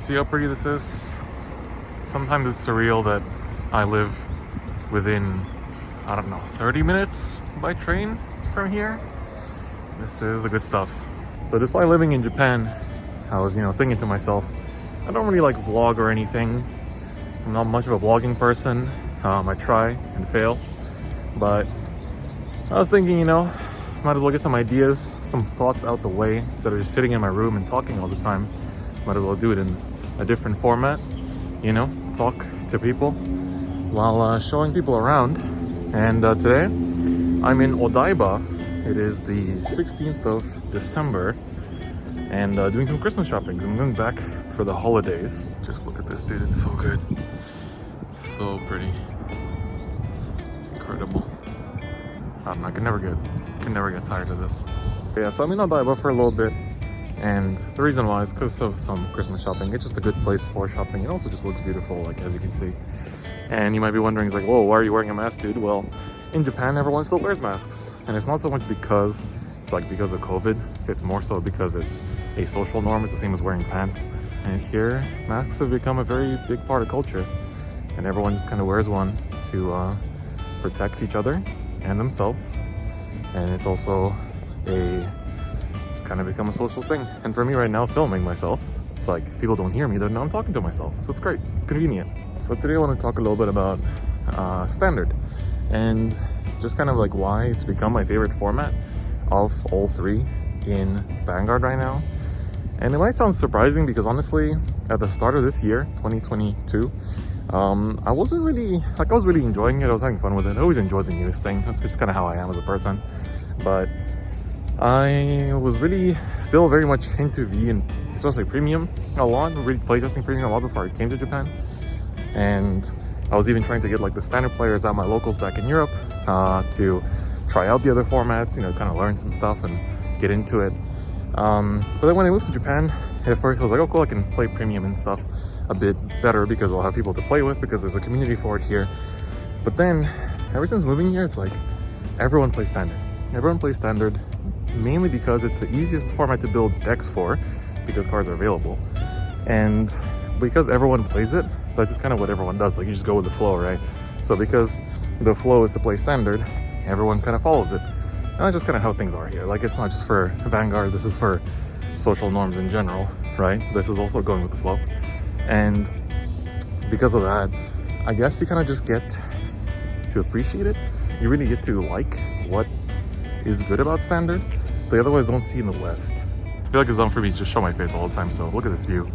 see how pretty this is? Sometimes it's surreal that I live within, I don't know, 30 minutes by train from here. This is the good stuff. So despite living in Japan, I was, thinking to myself, I don't really like vlog or anything. I'm not much of a vlogging person. I try and fail. But I was thinking, might as well get some ideas, some thoughts out the way instead of just sitting in my room and talking all the time. Might as well do it in a different format, talk to people while showing people around. And today I'm in Odaiba. It is the 16th of December and doing some Christmas shopping. I'm going back for the holidays. Just look at this, dude. It's so good. So pretty. Incredible. I don't know, I can never get tired of this. Yeah, so I'm in Odaiba for a little bit, and the reason why is because of some Christmas shopping. It's just a good place for shopping. It also just looks beautiful, like as you can see. And you might be wondering, it's like, whoa, why are you wearing a mask, dude? Well, in Japan, everyone still wears masks, and it's not so much because because of COVID. It's more so because it's a social norm. It's the same as wearing pants. And here, masks have become a very big part of culture, and everyone just kind of wears one to protect each other and themselves. And it's also it's kind of become a social thing. And for me right now, filming myself, it's like if people don't hear me, then I'm talking to myself. So it's great, it's convenient. So today I want to talk a little bit about standard and just kind of like why it's become my favorite format of all three in Vanguard right now. And it might sound surprising because honestly, at the start of this year, 2022, I wasn't really, I was really enjoying it. I was having fun with it. I always enjoy the newest thing. That's just kind of how I am as a person. But I was really still very much into V and especially Premium a lot. Really playtesting Premium a lot before I came to Japan. And I was even trying to get like the standard players at my locals back in Europe to try out the other formats, kind of learn some stuff and get into it. But then when I moved to Japan, at first I was like, oh cool, I can play Premium and stuff a bit better because I'll have people to play with because there's a community for it here. But then ever since moving here, it's like everyone plays standard. Everyone plays standard mainly because it's the easiest format to build decks for because cards are available. And because everyone plays it, that's just kind of what everyone does. Like you just go with the flow, right? So because the flow is to play standard, everyone kind of follows it. And that's just kind of how things are here. Like it's not just for Vanguard, this is for social norms in general, right? This is also going with the flow. And because of that, I guess you kind of just get to appreciate it. You really get to like what is good about standard that you otherwise don't see in the West. I feel like it's done for me to just show my face all the time, so look at this view.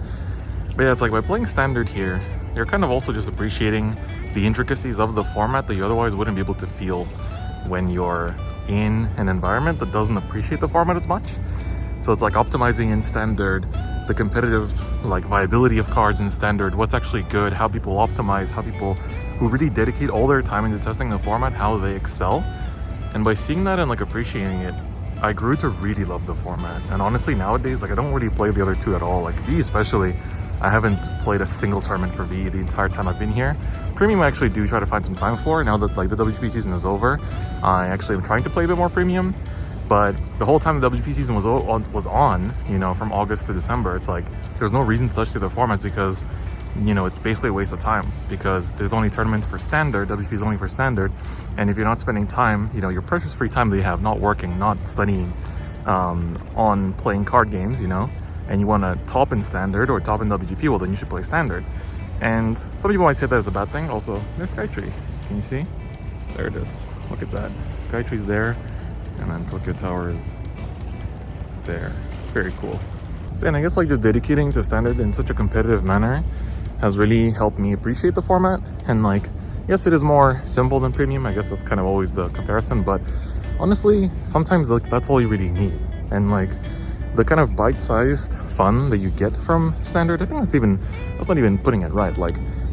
But yeah, it's like by playing standard here, you're kind of also just appreciating the intricacies of the format that you otherwise wouldn't be able to feel when you're in an environment that doesn't appreciate the format as much. So it's like optimizing in standard, the competitive viability of cards in standard, what's actually good, how people optimize, how people who really dedicate all their time into testing the format, how they excel. And by seeing that and appreciating it, I grew to really love the format. And honestly, nowadays, I don't really play the other two at all. V especially, I haven't played a single tournament for V the entire time I've been here. Premium I actually do try to find some time for. Now that the WGP season is over, I actually am trying to play a bit more Premium. But the whole time the WGP season was on, from August to December, it's like there's no reason to touch the other formats because, it's basically a waste of time because there's only tournaments for standard, WGP is only for standard. And if you're not spending time, your precious free time that you have, not working, not studying, on playing card games, and you want to top in standard or top in WGP, well then you should play standard. And some people might say that is a bad thing. Also, there's Skytree. Can you see? There it is. Look at that. Skytree's there, and then Tokyo Tower is there. Very cool. So, and I guess just dedicating to standard in such a competitive manner has really helped me appreciate the format. And yes, it is more simple than Premium. I guess that's kind of always the comparison, but honestly, sometimes that's all you really need. And the kind of bite-sized fun that you get from standard, I think that's not even putting it right.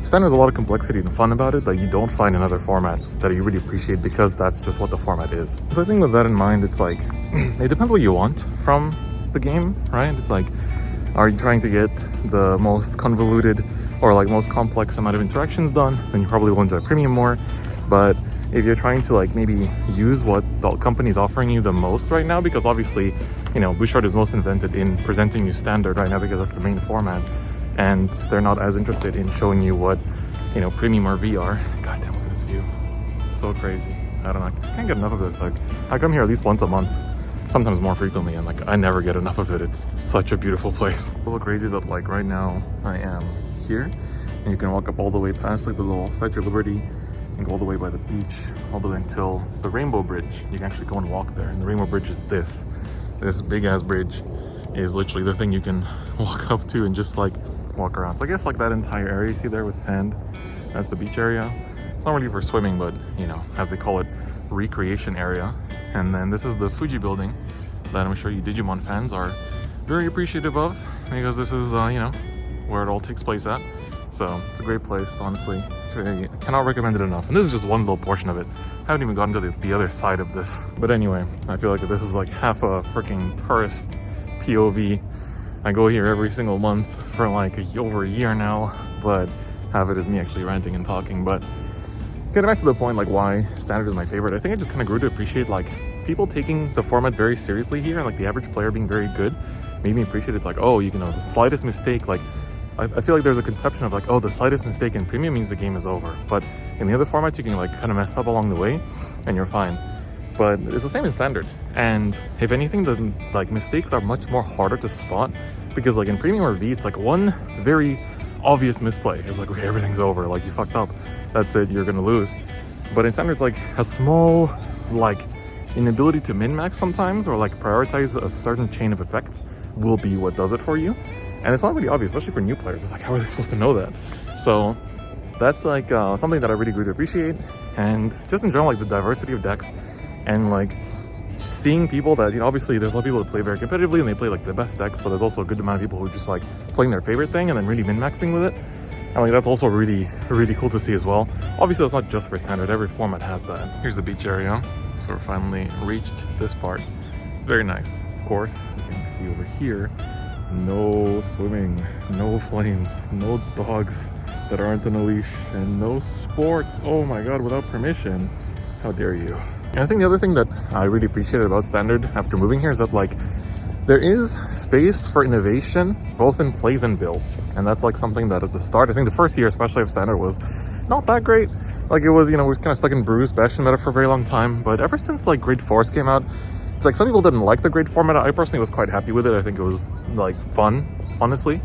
Standard has a lot of complexity and fun about it that you don't find in other formats that you really appreciate because that's just what the format is. So I think with that in mind, it's it depends what you want from the game, right? It's are you trying to get the most convoluted or most complex amount of interactions done, then you probably will enjoy Premium more. But if you're trying to maybe use what the company's offering you the most right now, because obviously, Bouchard is most invented in presenting you standard right now because that's the main format. and they're not as interested in showing you what, you know, premium or VR. God damn, look at this view. So crazy. I don't know, I just can't get enough of this. Like, I come here at least once a month, sometimes more frequently, and like I never get enough of it. It's such a beautiful place. It's also crazy that like right now I am here and you can walk up all the way past like the little Statue of Liberty and go all the way by the beach, all the way until the Rainbow Bridge. You can actually go and walk there, and the Rainbow Bridge is this big ass bridge is literally the thing you can walk up to and just like walk around. So I guess like that entire area you see there with sand, that's the beach area. It's not really for swimming, but you know, as they call it, recreation area. And then this is the Fuji building that I'm sure you Digimon fans are very appreciative of, because this is you know, where it all takes place at. So it's a great place, honestly. I cannot recommend it enough. And this is just one little portion of it. I haven't even gotten to the other side of this. But anyway, I feel like this is like half a freaking tourist POV. I go here every single month for like over a year now, but half it is me actually ranting and talking. But getting back to the point, like why Standard is my favorite, I think I just kind of grew to appreciate like people taking the format very seriously here, and like the average player being very good made me appreciate it's like, oh, you know, the slightest mistake, like I feel like there's a conception of like, oh, the slightest mistake in premium means the game is over. But in the other formats, you can like kind of mess up along the way and you're fine. But it's the same in Standard. And if anything, the like mistakes are much more harder to spot, because like in premium or V, it's like one very obvious misplay. It's like, okay, everything's over. Like you fucked up. That's it. You're going to lose. But in Standard, it's like a small like inability to min-max sometimes, or like prioritize a certain chain of effects will be what does it for you. And it's not really obvious, especially for new players. It's like, how are they supposed to know that? So that's like something that I really grew to appreciate. And just in general, like the diversity of decks, and like seeing people that, you know, obviously there's a lot of people that play very competitively and they play like the best decks, but there's also a good amount of people who just like playing their favorite thing and then really min-maxing with it. And like that's also really, really cool to see as well. Obviously, it's not just for Standard. Every format has that. Here's the beach area. So we're finally reached this part. It's very nice. Of course, you can see over here, no swimming, no flames, no dogs that aren't on a leash, and no sports. Oh my god, without permission. How dare you? And I think the other thing that I really appreciated about Standard after moving here is that like there is space for innovation both in plays and builds. And that's like something that at the start, I think the first year especially of Standard was not that great. Like it was, you know, we were kind of stuck in Bruce Bastion meta for a very long time. But ever since like Grade Force came out, it's like some people didn't like the grade format. I personally was quite happy with it. I think it was like fun, honestly.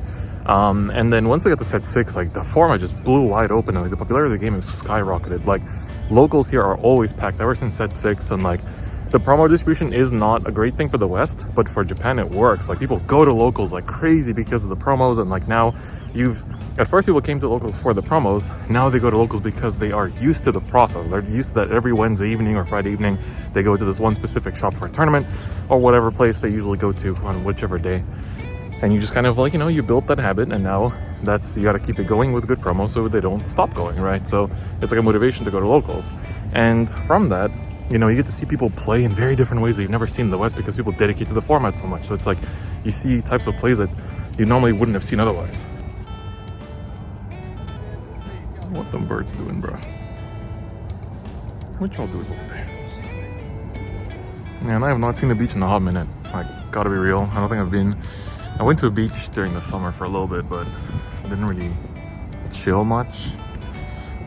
And then once we got to set 6, like the format just blew wide open, and like the popularity of the game has skyrocketed. Like locals here are always packed ever since set 6, and like the promo distribution is not a great thing for the West, but for Japan it works. Like people go to locals like crazy because of the promos, and like now at first people came to locals for the promos, now they go to locals because they are used to the process. They're used to that every Wednesday evening or Friday evening they go to this one specific shop for a tournament or whatever place they usually go to on whichever day. And you just kind of like, you know, you built that habit, and now you got to keep it going with good promos so they don't stop going, right? So it's like a motivation to go to locals. And from that, you know, you get to see people play in very different ways that you've never seen in the West, because people dedicate to the format so much. So it's like you see types of plays that you normally wouldn't have seen otherwise. What them birds doing, bro? What y'all doing over there? Man, I have not seen the beach in a hot minute. Like, gotta be real. I don't think I went to a beach during the summer for a little bit, but I didn't really chill much.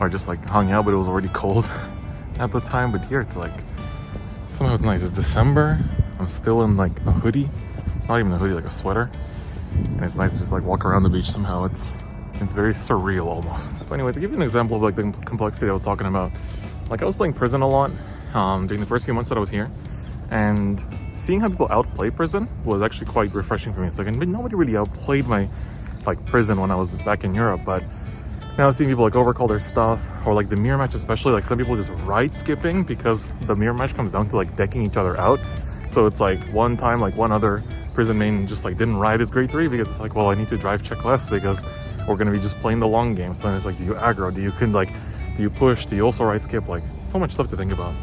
Or just like hung out, but it was already cold at the time. But here it's like, somehow it's nice. It's December. I'm still in like a hoodie. Not even a hoodie, like a sweater. And it's nice to just like walk around the beach somehow. It's very surreal almost. So anyway, to give you an example of like the complexity I was talking about, like I was playing Prison a lot during the first few months that I was here, and seeing how people outplay Prison was actually quite refreshing for me. It's like, nobody really outplayed my like Prison when I was back in Europe, but now seeing people like overcall their stuff, or like the mirror match especially, like some people just ride skipping because the mirror match comes down to like decking each other out. So it's like one time like one other Prison main just like didn't ride his grade 3 because it's like, well, I need to drive check less because we're going to be just playing the long game. So then it's like, do you aggro? Do you push? Do you also ride skip? Like so much stuff to think about.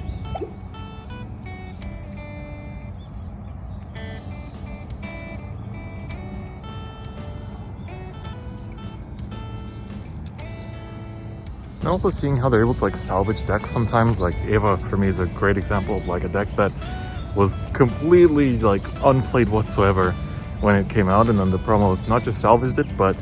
And also seeing how they're able to like salvage decks sometimes. Like Eva for me is a great example of like a deck that was completely like unplayed whatsoever when it came out, and then the promo not just salvaged it, but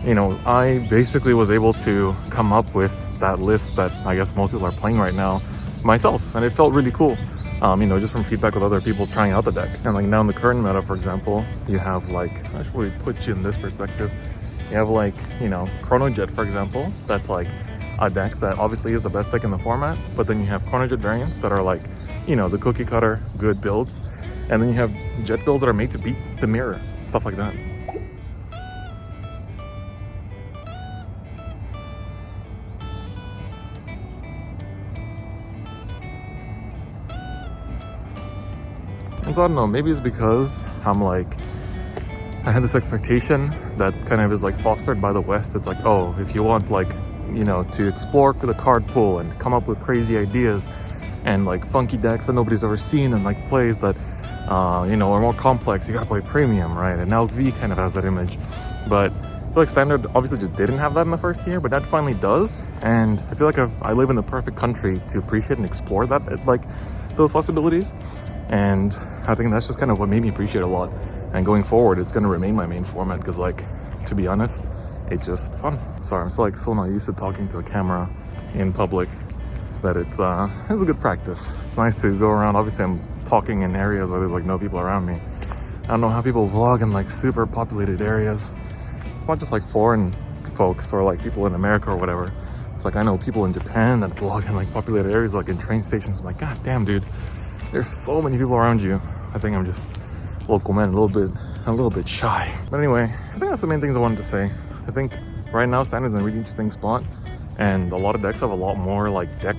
you know, I basically was able to come up with that list that I guess most people are playing right now myself, and it felt really cool. You know, just from feedback with other people trying out the deck. And like now in the current meta, for example, you have like, I should really put you in this perspective. You have like, you know, Chronojet, for example, that's like a deck that obviously is the best deck in the format, but then you have Chronojet variants that are like, you know, the cookie cutter good builds, and then you have jet builds that are made to beat the mirror, stuff like that. And so I don't know, maybe it's because I'm like, I had this expectation that kind of is like fostered by the West. It's like, oh, if you want like, you know, to explore the card pool and come up with crazy ideas and like funky decks that nobody's ever seen and like plays that, you know, are more complex, you gotta play premium, right? And now V kind of has that image. But I feel like Standard obviously just didn't have that in the first year, but that finally does. And I feel like I live in the perfect country to appreciate and explore that, like those possibilities. And I think that's just kind of what made me appreciate it a lot. And going forward, it's going to remain my main format because, like, to be honest, it's just fun. Sorry, I'm still like so not used to talking to a camera in public that it's a good practice. It's nice to go around. Obviously, I'm talking in areas where there's like no people around me. I don't know how people vlog in like super populated areas. It's not just like foreign folks or like people in America or whatever. It's like I know people in Japan that vlog in like populated areas, like in train stations. I'm like, God damn, dude. There's so many people around you. I think I'm just local man, a little bit shy. But anyway, I think that's the main things I wanted to say. I think right now Standard's in a really interesting spot, and a lot of decks have a lot more like deck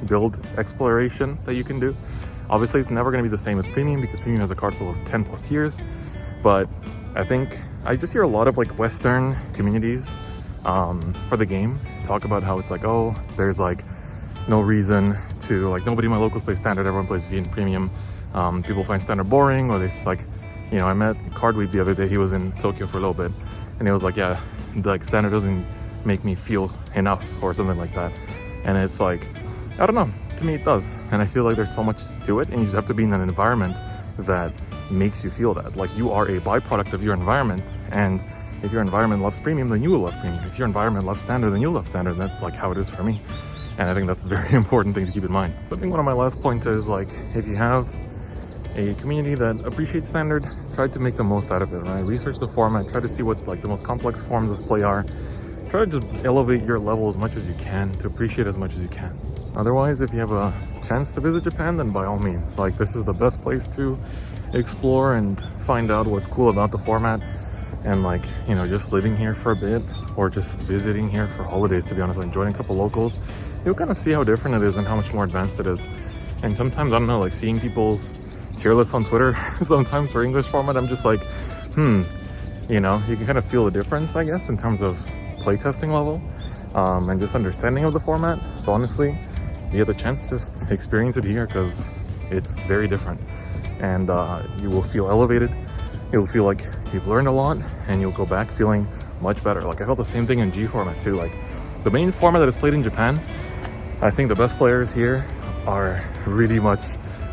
build exploration that you can do. Obviously, it's never going to be the same as Premium because Premium has a card pool of 10 plus years. But I think I just hear a lot of like Western communities for the game talk about how it's like, oh, there's like no reason to, like, nobody in my locals plays Standard, everyone plays V and Premium. People find Standard boring, or they like, you know, I met Cardweeb the other day. He was in Tokyo for a little bit, and he was like, yeah, like Standard doesn't make me feel enough or something like that. And it's like, I don't know, to me it does. And I feel like there's so much to it, and you just have to be in an environment that makes you feel that. Like, you are a byproduct of your environment, and if your environment loves Premium, then you will love Premium. If your environment loves Standard, then you'll love Standard. That's like how it is for me. And I think that's a very important thing to keep in mind. But I think one of my last points is, like, if you have a community that appreciates Standard, try to make the most out of it, right? Research the format, try to see what like the most complex forms of play are. Try to just elevate your level as much as you can to appreciate as much as you can. Otherwise, if you have a chance to visit Japan, then by all means, like, this is the best place to explore and find out what's cool about the format. And like, you know, just living here for a bit or just visiting here for holidays, to be honest, and joining a couple locals, you'll kind of see how different it is and how much more advanced it is. And sometimes, I don't know, like seeing people's tier lists on Twitter, sometimes for English format, I'm just like, you know, you can kind of feel the difference, I guess, in terms of playtesting level and just understanding of the format. So honestly, if you get the chance, just experience it here because it's very different. And you will feel elevated. You'll feel like you've learned a lot, and you'll go back feeling much better. Like, I felt the same thing in G format too. Like, the main format that is played in Japan, I think the best players here are really much,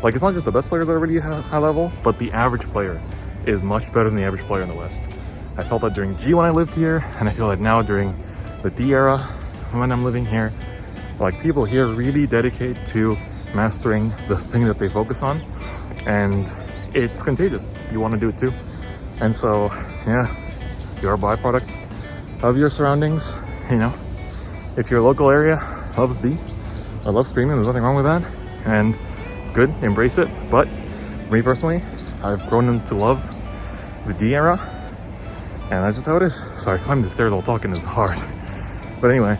like, it's not just the best players that are really high level, but the average player is much better than the average player in the West. I felt that during G when I lived here, and I feel that now during the D era when I'm living here. Like, people here really dedicate to mastering the thing that they focus on, and it's contagious. You want to do it too. And so, yeah, you're a byproduct of your surroundings. You know, if your local area loves V or loves Premium, there's nothing wrong with that, and it's good. Embrace it. But for me personally, I've grown to love the D era, and that's just how it is. Sorry, climbing the stairs while talking is hard. But anyway,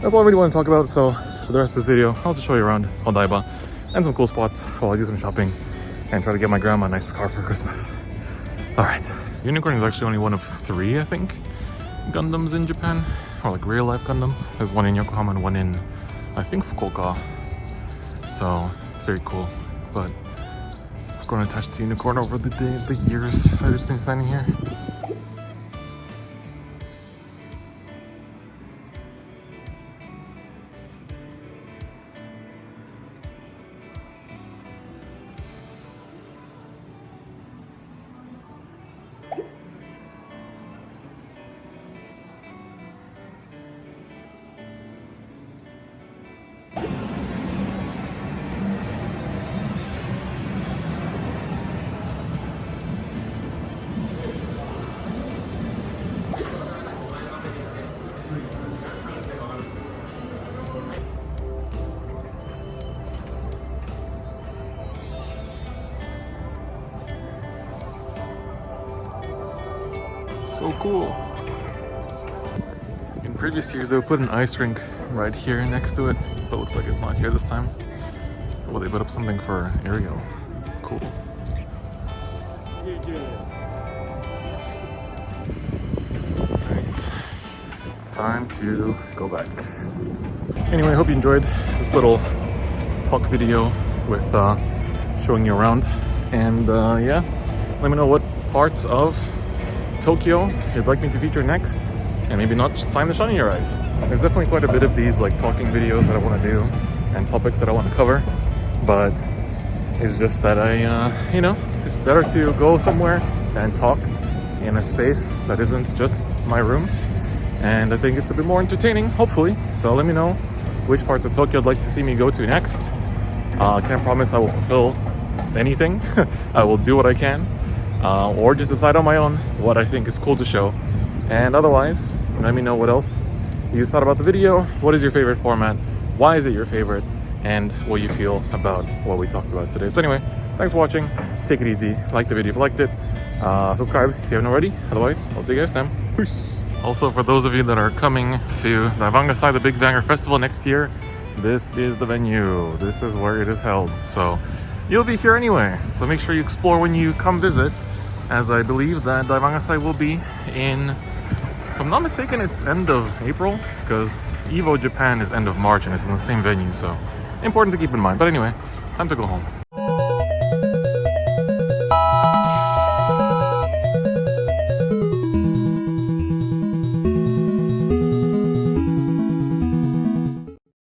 that's all I really want to talk about. So for the rest of this video, I'll just show you around Odaiba and some cool spots while I do some shopping and try to get my grandma a nice scarf for Christmas. All right. Unicorn is actually only one of 3, I think, Gundams in Japan, or like real life Gundams. There's one in Yokohama and one in, I think, Fukuoka. So it's very cool. But I've grown attached to Unicorn over the years I've just been standing here. cool. In previous years, they would put an ice rink right here next to it, but looks like it's not here this time. Well, they put up something for Ariel. Cool. Right. Time to go back. Anyway, I hope you enjoyed this little talk video with showing you around. And yeah, let me know what parts of Tokyo you'd like me to feature next, and maybe not sign the shine in your eyes. There's definitely quite a bit of these like talking videos that I want to do and topics that I want to cover, but it's just that I, you know, it's better to go somewhere and talk in a space that isn't just my room, and I think it's a bit more entertaining, hopefully. So let me know which parts of Tokyo I'd like to see me go to next. Can't promise I will fulfill anything. I will do what I can, or just decide on my own what I think is cool to show. And otherwise, let me know what else you thought about the video. What is your favorite format? Why is it your favorite? And what you feel about what we talked about today. So anyway, thanks for watching. Take it easy. Like the video if you liked it. Subscribe if you haven't already. Otherwise, I'll see you guys then. Peace. Also, for those of you that are coming to the Vanguard, the big Vanguard Festival next year, this is the venue. This is where it is held. So you'll be here anyway. So make sure you explore when you come visit, as I believe that Vanguard will be in, if I'm not mistaken, it's end of April, because Evo Japan is end of March and it's in the same venue. So important to keep in mind. But anyway, time to go home.